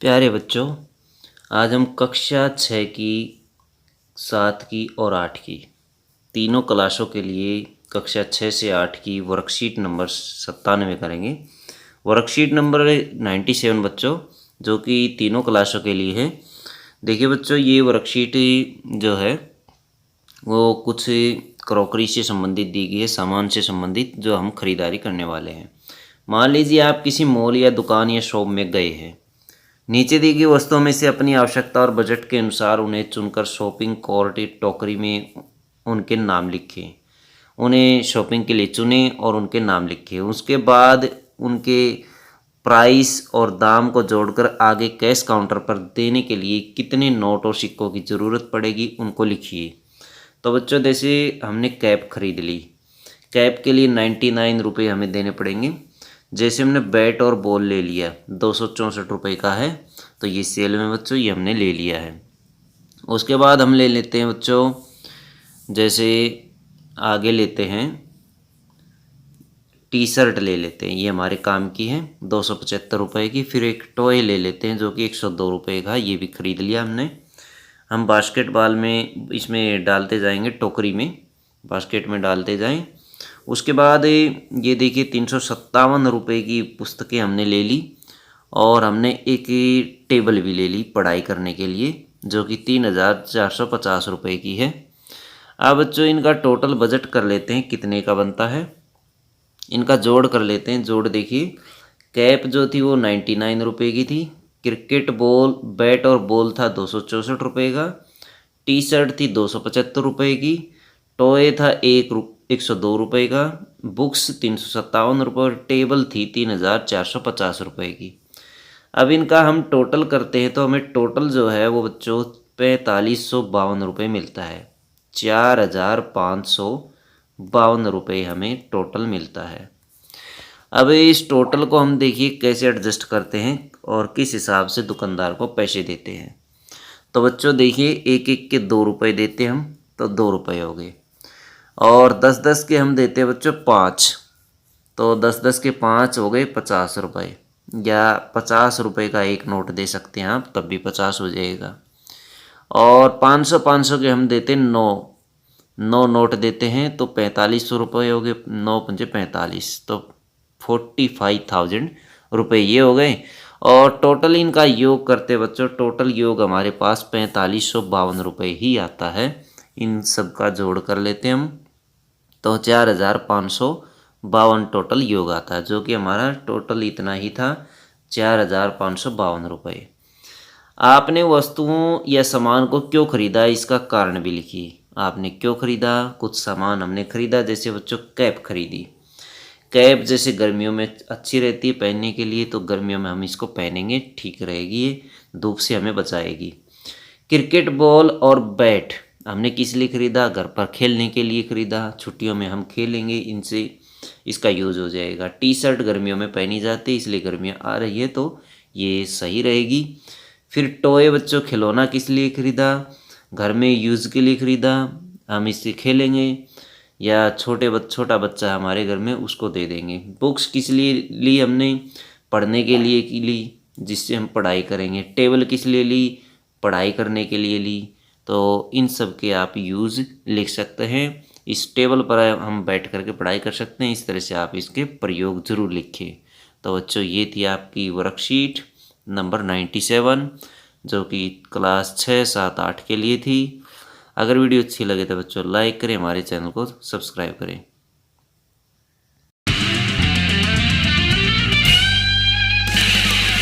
प्यारे बच्चों, आज हम कक्षा 6 की, 7 की और 8 की तीनों क्लासों के लिए कक्षा 6 से 8 की वर्कशीट नंबर 97 करेंगे। वर्कशीट नंबर 97 बच्चों, जो कि तीनों क्लासों के लिए है। देखिए बच्चों, ये वर्कशीट जो है वो कुछ क्रॉकरी से संबंधित दी गई है, सामान से संबंधित जो हम खरीदारी करने वाले हैं। मान लीजिए आप किसी मॉल या दुकान या शॉप में गए हैं। नीचे दी गई वस्तुओं में से अपनी आवश्यकता और बजट के अनुसार उन्हें चुनकर शॉपिंग कॉर्ट टोकरी में उनके नाम लिखें। उन्हें शॉपिंग के लिए चुनें और उनके नाम लिखें। उसके बाद उनके प्राइस और दाम को जोड़कर आगे कैश काउंटर पर देने के लिए कितने नोट और सिक्कों की ज़रूरत पड़ेगी उनको लिखिए। तो बच्चों, जैसे हमने कैप खरीद ली, कैप के लिए 99 रुपये हमें देने पड़ेंगे। जैसे हमने बैट और बॉल ले लिया, 264 रुपये का है, तो ये सेल में बच्चों ये हमने ले लिया है। उसके बाद हम ले लेते हैं बच्चों, जैसे आगे लेते हैं टी शर्ट ले लेते हैं, ये हमारे काम की है, 275 रुपये की। फिर एक टॉय ले लेते हैं जो कि 102 रुपये का, ये भी खरीद लिया हमने। हम बास्केटबॉल में इसमें डालते जाएंगे, टोकरी में बास्केट में डालते जाएं। उसके बाद ये देखिए 357 रुपये की पुस्तकें हमने ले ली और हमने एक टेबल भी ले ली पढ़ाई करने के लिए, जो कि 3450 रुपये की है। अब बच्चों, इनका टोटल बजट कर लेते हैं कितने का बनता है, इनका जोड़ कर लेते हैं। जोड़ देखिए, कैप जो थी वो 99 रुपये की थी। क्रिकेट बॉल, बैट और बॉल था 264 रुपये का। टी शर्ट थी 275 रुपये की। टॉय था 102 रुपये का। बुक्स 357 रुपये और टेबल थी 3450 रुपये की। अब इनका हम टोटल करते हैं तो हमें टोटल जो है वो बच्चों 4552 रुपये मिलता है। 4552 रुपये हमें टोटल मिलता है। अब इस टोटल को हम देखिए कैसे एडजस्ट करते हैं और किस हिसाब से दुकानदार को पैसे देते हैं। तो बच्चों देखिए, एक एक के 2 रुपये देते हम, तो 2 रुपये हो गए। और 10-10 के हम देते हैं बच्चों 5, तो 10-10 के 5 हो गए 50 रुपये। या 50 रुपये का एक नोट दे सकते हैं आप, तब भी 50 हो जाएगा। और 500 के हम देते 9 नोट देते हैं, तो 4500 रुपये हो गए। 9 पंजे 45, तो 45,000 रुपये ये हो गए। और टोटल इनका योग करते बच्चों, टोटल योग हमारे पास 4552 रुपये ही आता है। इन सब का जोड़ कर लेते हैं हम, तो 4552 टोटल योग आता है, जो कि हमारा टोटल इतना ही था, 4552 रुपये। आपने वस्तुओं या सामान को क्यों खरीदा, इसका कारण भी लिखिए। आपने क्यों खरीदा, कुछ सामान हमने खरीदा, जैसे बच्चों कैप खरीदी। कैप जैसे गर्मियों में अच्छी रहती है पहनने के लिए, तो गर्मियों में हम इसको पहनेंगे, ठीक रहेगी, ये धूप से हमें बचाएगी। क्रिकेट बॉल और बैट हमने किस लिए खरीदा, घर पर खेलने के लिए खरीदा, छुट्टियों में हम खेलेंगे, इनसे इसका यूज़ हो जाएगा। टी शर्ट गर्मियों में पहनी जाती है, इसलिए गर्मियाँ आ रही है तो ये सही रहेगी। फिर टॉय बच्चों, खिलौना किस लिए खरीदा, घर में यूज़ के लिए खरीदा, हम इससे खेलेंगे, या छोटा बच्चा हमारे घर में उसको दे देंगे। बुक्स किस लिए ली हमने, पढ़ने के लिए की ली, जिससे हम पढ़ाई करेंगे। टेबल किस लिए ली, पढ़ाई करने के लिए ली। तो इन सब के आप यूज़ लिख सकते हैं। इस टेबल पर हम बैठ करके पढ़ाई कर सकते हैं, इस तरह से आप इसके प्रयोग ज़रूर लिखें। तो बच्चों, ये थी आपकी वर्कशीट नंबर 97, जो कि क्लास 6, 7, 8 के लिए थी। अगर वीडियो अच्छी लगे तो बच्चों लाइक करें, हमारे चैनल को सब्सक्राइब करें।